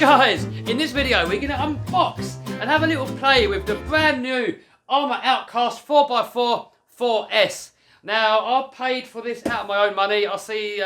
Guys, in this video we're going to unbox and have a little play with the brand new Arrma Outcast 4x4 4S. Now, I paid for this out of my own money. I see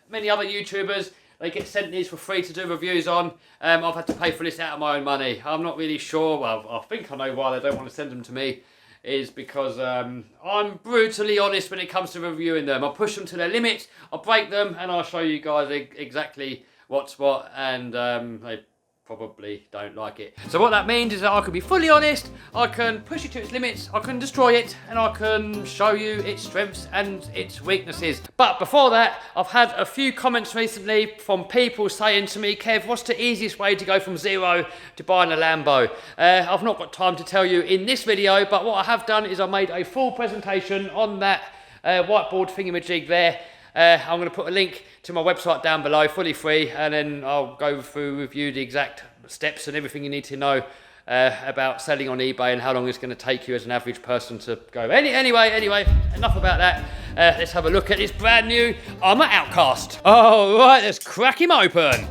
many other YouTubers, they get sent these for free to do reviews on. I've had to pay for this out of my own money. I'm not really sure, well, I think I know why they don't want to send them to me. Is because I'm brutally honest when it comes to reviewing them. I push them to their limit, I break them, and I'll show you guys exactly what's what, and they probably don't like it. So what that means is that I can be fully honest, I can push it to its limits, I can destroy it, and I can show you its strengths and its weaknesses. But before that, I've had a few comments recently from people saying to me, Kev, what's the easiest way to go from zero to buying a Lambo? I've not got time to tell you in this video, but what I have done is I made a full presentation on that whiteboard thingamajig there. I'm going to put a link to my website down below, fully free, and then I'll go through with you the exact steps and everything you need to know about selling on eBay and how long it's going to take you as an average person to go. Anyway, enough about that. Let's have a look at this brand new Arrma Outcast. All right, let's crack him open.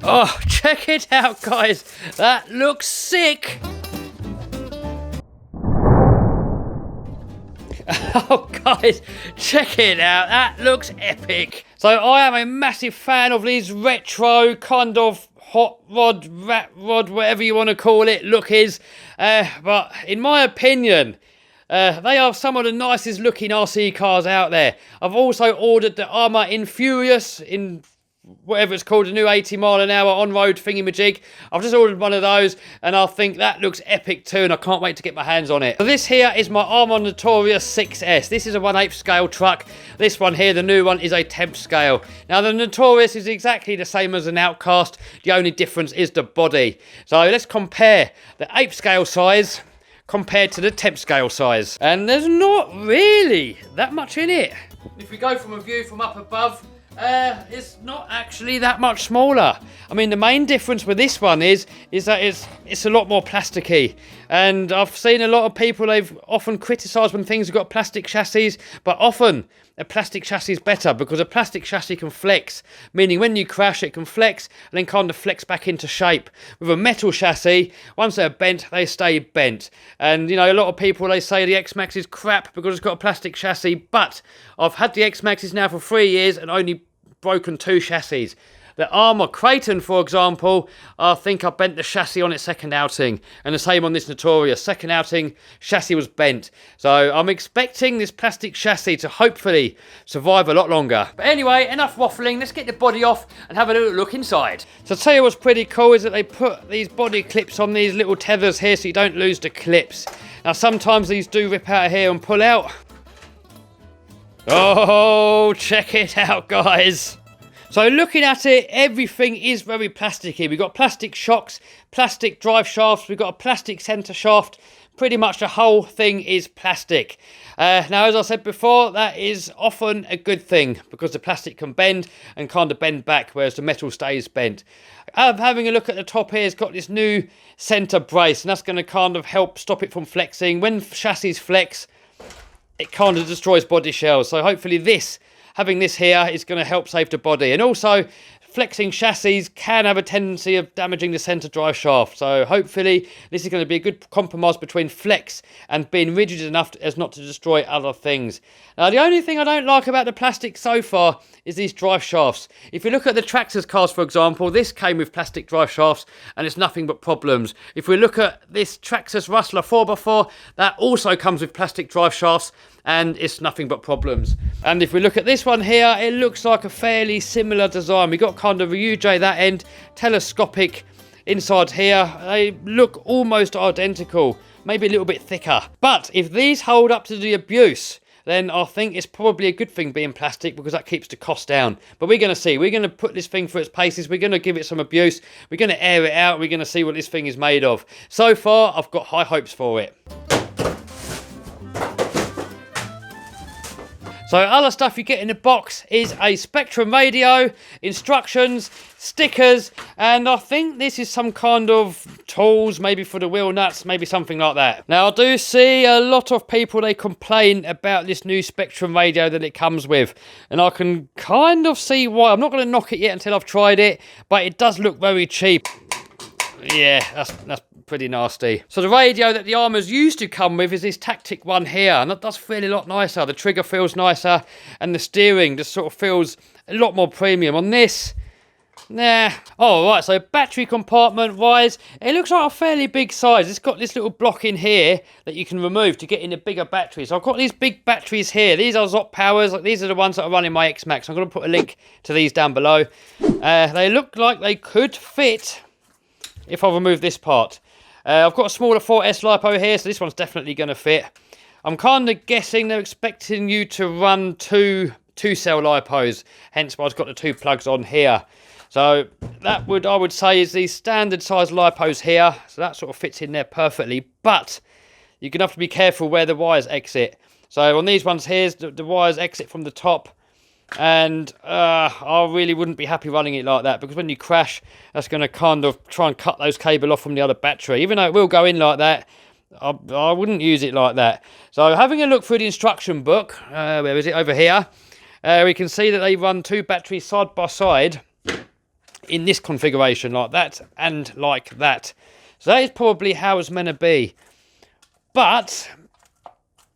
Oh, check it out, guys. That looks sick. Oh guys, check it out, that looks epic. So I am a massive fan of these retro kind of hot rod, rat rod, whatever you want to call it, lookies. But in my opinion, they are some of the nicest looking RC cars out there. I've also ordered the Arrma Infurious in whatever it's called, a new 80 mile an hour on-road thingy-majig. I've just ordered one of those, and I think that looks epic too, and I can't wait to get my hands on it. So this here is my Arrma Notorious 6S. This is a 1/8 scale truck. This one here, the new one, is a 10th scale. Now the Notorious is exactly the same as an Outcast. The only difference is the body. So let's compare the 8th scale size compared to the 10th scale size. And there's not really that much in it. If we go from a view from up above, it's not actually that much smaller. I mean, the main difference with this one is that it's a lot more plasticky. And I've seen a lot of people, they've often criticised when things have got plastic chassis, but often a plastic chassis is better because a plastic chassis can flex, meaning when you crash it can flex and then kind of flex back into shape. With a metal chassis, once they're bent, they stay bent. And you know, a lot of people, they say the X-Max is crap because it's got a plastic chassis, but I've had the X-Maxes now for 3 years and only broken 2 chassis. The Arrma Creighton, for example, I think I bent the chassis on its second outing, and the same on this Notorious. Second outing, chassis was bent. So I'm expecting this plastic chassis to hopefully survive a lot longer. But anyway, enough waffling, let's get the body off and have a little look inside. So I'll tell you what's pretty cool is that they put these body clips on these little tethers here so you don't lose the clips. Now sometimes these do rip out of here and pull out. Oh, check it out, guys. So looking at it, everything is very plasticky. We've got plastic shocks, plastic drive shafts, we've got a plastic centre shaft. Pretty much the whole thing is plastic. Now, as I said before, that is often a good thing because the plastic can bend and kind of bend back, whereas the metal stays bent. Having a look at the top here, it's got this new centre brace, and that's going to kind of help stop it from flexing. When chassis flex, it kind of destroys body shells. So hopefully having this here is going to help save the body. And also, flexing chassis can have a tendency of damaging the centre drive shaft. So hopefully this is going to be a good compromise between flex and being rigid enough as not to destroy other things. Now, the only thing I don't like about the plastic so far is these drive shafts. If you look at the Traxxas cars, for example, this came with plastic drive shafts and it's nothing but problems. If we look at this Traxxas Rustler 4x4, that also comes with plastic drive shafts and it's nothing but problems. And if we look at this one here, it looks like a fairly similar design. We got kind of a UJ that end, telescopic inside here. They look almost identical, maybe a little bit thicker. But if these hold up to the abuse, then I think it's probably a good thing being plastic because that keeps the cost down. But we're going to see. We're going to put this thing through its paces. We're going to give it some abuse. We're going to air it out. We're going to see what this thing is made of. So far, I've got high hopes for it. So other stuff you get in the box is a Spectrum radio, instructions, stickers, and I think this is some kind of tools, maybe for the wheel nuts, maybe something like that. Now I do see a lot of people, they complain about this new Spectrum radio that it comes with, and I can kind of see why. I'm not going to knock it yet until I've tried it, but it does look very cheap. Yeah, that's pretty nasty. So the radio that the Arrmas used to come with is this Tactic one here, and that does feel a lot nicer. The trigger feels nicer, and the steering just sort of feels a lot more premium. On this, nah. Oh, right, so battery compartment wise, it looks like a fairly big size. It's got this little block in here that you can remove to get in the bigger batteries. So I've got these big batteries here. These are Zop Powers. These are the ones that are running my X-Max. I'm going to put a link to these down below. They look like they could fit if I remove this part. I've got a smaller 4S LiPo here, so this one's definitely going to fit. I'm kind of guessing they're expecting you to run two cell LiPos, hence why I've got the 2 plugs on here. So that I would say is the standard size LiPos here, so that sort of fits in there perfectly, but you're going to have to be careful where the wires exit. So on these ones here, the wires exit from the top, and I really wouldn't be happy running it like that, because when you crash, that's going to kind of try and cut those cable off from the other battery. Even though it will go in like that, I wouldn't use it like that. So having a look through the instruction book, where is it? Over here, we can see that they run 2 batteries side by side in this configuration, like that and like that. So that is probably how it's meant to be. But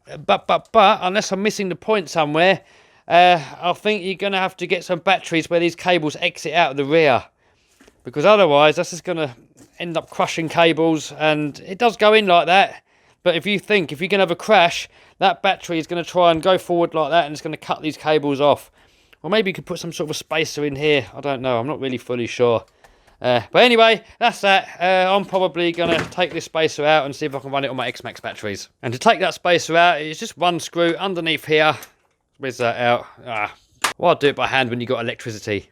unless I'm missing the point somewhere, I think you're going to have to get some batteries where these cables exit out of the rear, because otherwise that's just going to end up crushing cables. And it does go in like that, but if you're going to have a crash, that battery is going to try and go forward like that, and it's going to cut these cables off. Or maybe you could put some sort of a spacer in here. I don't know, I'm not really fully sure. But anyway, that's that. I'm probably going to take this spacer out and see if I can run it on my X-Max batteries. And to take that spacer out, it's just one screw underneath here. Where's that out? Well, I'll do it by hand when you got electricity.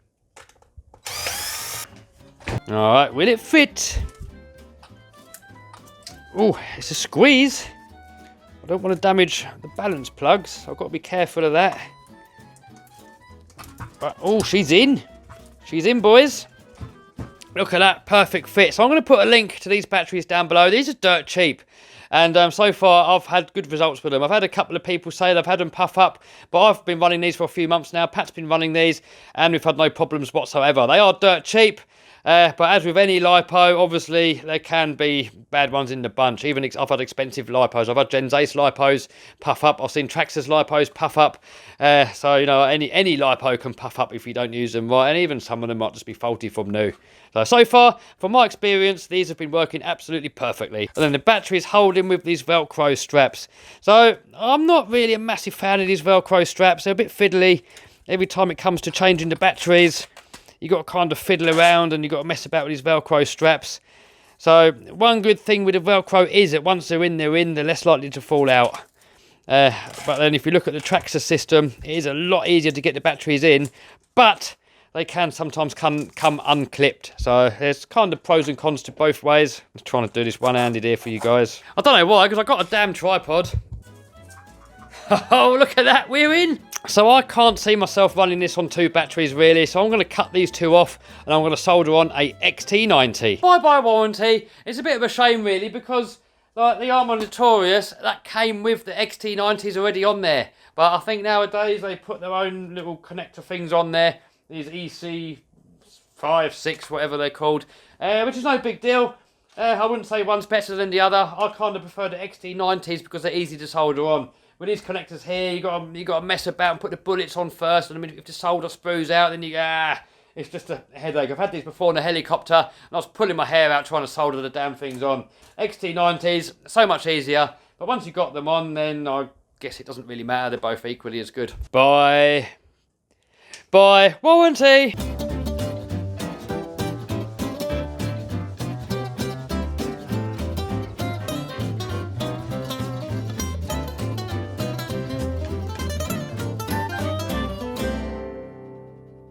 Alright, will it fit? Oh, it's a squeeze. I don't want to damage the balance plugs. I've got to be careful of that. But, oh, she's in. She's in, boys. Look at that, perfect fit. So I'm going to put a link to these batteries down below. These are dirt cheap. And so far, I've had good results with them. I've had a couple of people say they've had them puff up, but I've been running these for a few months now. Pat's been running these, and we've had no problems whatsoever. They are dirt cheap, but as with any LiPo, obviously, there can be bad ones in the bunch. Even I've had expensive LiPos. I've had Gens Ace LiPos puff up. I've seen Traxxas LiPos puff up. So, you know, any LiPo can puff up if you don't use them right, and even some of them might just be faulty from new. So far, from my experience, these have been working absolutely perfectly. And then the battery is holding with these Velcro straps. So I'm not really a massive fan of these Velcro straps. They're a bit fiddly. Every time it comes to changing the batteries, you got to kind of fiddle around, and you got to mess about with these Velcro straps. So one good thing with the Velcro is that once they're in, they're less likely to fall out. But then if you look at the Traxxas system, it is a lot easier to get the batteries in, but they can sometimes come unclipped. So there's kind of pros and cons to both ways. I'm trying to do this one-handed here for you guys. I don't know why, because I've got a damn tripod. Oh, look at that, we're in. So I can't see myself running this on 2 batteries really, so I'm going to cut these 2 off, and I'm going to solder on a XT90. Bye-bye warranty. It's a bit of a shame really, because like the Arrma Notorious, that came with the XT90s already on there. But I think nowadays they put their own little connector things on there. These EC5, 6, whatever they're called, which is no big deal. I wouldn't say one's better than the other. I kind of prefer the XT90s because they're easy to solder on. With these connectors here, you got to mess about and put the bullets on first, and I mean, if the solder sprues out, then it's just a headache. I've had these before in a helicopter, and I was pulling my hair out trying to solder the damn things on. XT90s, so much easier, but once you've got them on, then I guess it doesn't really matter. They're both equally as good. Bye warranty.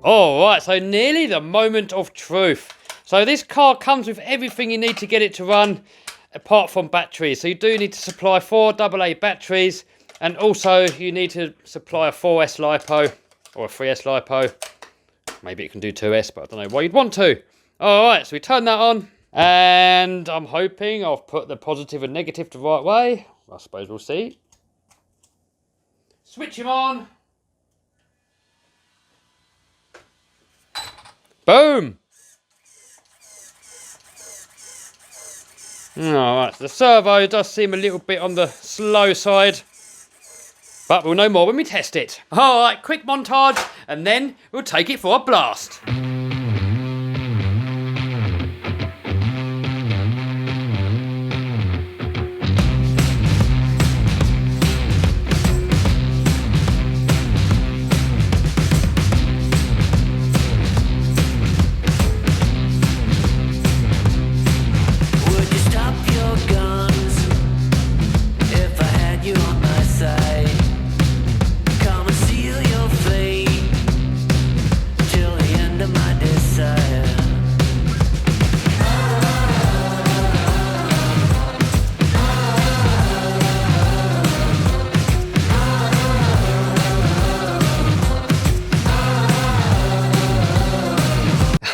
Alright, so nearly the moment of truth. So this car comes with everything you need to get it to run, apart from batteries. So you do need to supply 4 AA batteries, And also you need to supply a 4S LiPo or a 3S LiPo. Maybe it can do 2S, but I don't know why you'd want to. Alright, so we turn that on. And I'm hoping I've put the positive and negative the right way. I suppose we'll see. Switch him on. Boom! Alright, so the servo does seem a little bit on the slow side. But we'll know more when we test it. Alright, quick montage, and then we'll take it for a blast.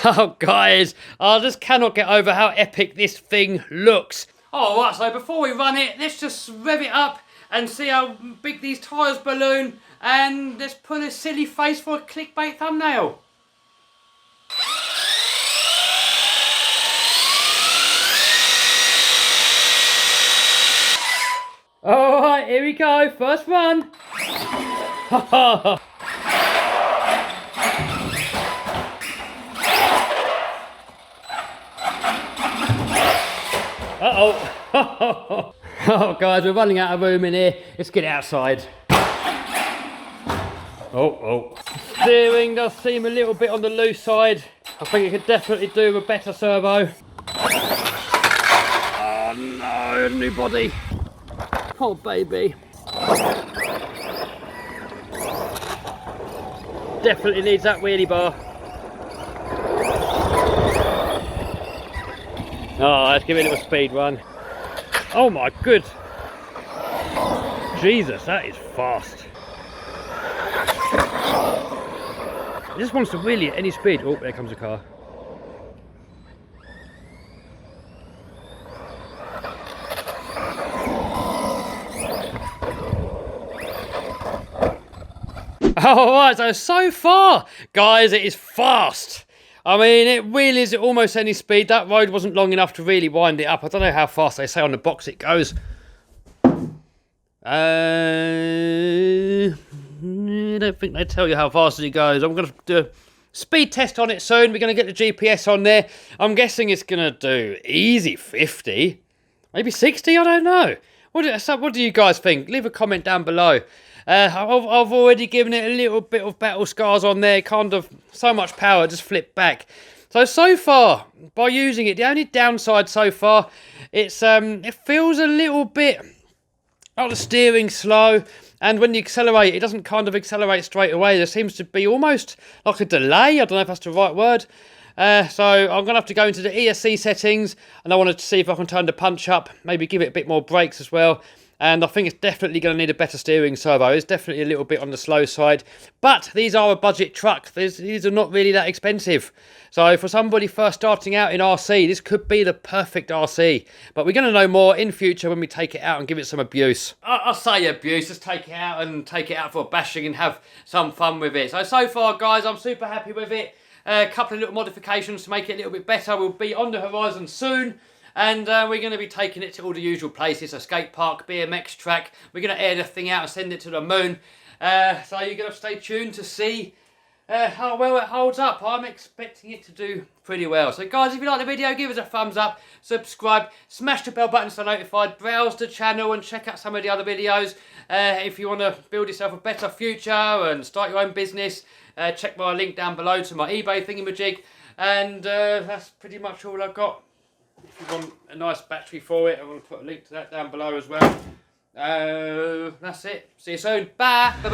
Oh guys, I just cannot get over how epic this thing looks. Alright, so before we run it, let's just rev it up and see how big these tyres balloon, and let's put a silly face for a clickbait thumbnail. Alright, here we go, first run. Uh-oh. Oh, guys, we're running out of room in here. Let's get outside. Oh. Steering does seem a little bit on the loose side. I think it could definitely do a better servo. Oh, no, new body. Oh, baby. Definitely needs that wheelie bar. Oh, let's give it a little speed run. Oh my good. Jesus, that is fast. It just wants to wheelie at any speed. Oh, there comes a car. Alright, so far, guys, it is fast. I mean, it wheelies at almost any speed. That road wasn't long enough to really wind it up. I don't know how fast they say on the box it goes. I don't think they tell you how fast it goes. I'm going to do a speed test on it soon. We're going to get the GPS on there. I'm guessing it's going to do easy 50. Maybe 60, I don't know. What do you guys think? Leave a comment down below. I've already given it a little bit of battle scars on there, kind of so much power, just flipped back. So far, by using it, the only downside so far, it feels a little bit like the steering slow, and when you accelerate, it doesn't kind of accelerate straight away. There seems to be almost like a delay. I don't know if that's the right word. So I'm going to have to go into the ESC settings, and I want to see if I can turn the punch up, maybe give it a bit more brakes as well. And I think it's definitely going to need a better steering servo. It's definitely a little bit on the slow side. But these are a budget truck. These are not really that expensive. So for somebody first starting out in RC, this could be the perfect RC. But we're going to know more in future when we take it out and give it some abuse. I say abuse, just take it out for a bashing and have some fun with it. So far, guys, I'm super happy with it. A couple of little modifications to make it a little bit better will be on the horizon soon. And we're going to be taking it to all the usual places, a skate park, BMX track. We're going to air the thing out and send it to the moon. So you're going to stay tuned to see how well it holds up. I'm expecting it to do pretty well. So guys, if you like the video, give us a thumbs up, subscribe, smash the bell button so notified, browse the channel and check out some of the other videos. If you want to build yourself a better future and start your own business, check my link down below to my eBay thingamajig. And that's pretty much all I've got. If you want a nice battery for it, I'm going to put a link to that down below as well. That's it. See you soon. Bye. Bye.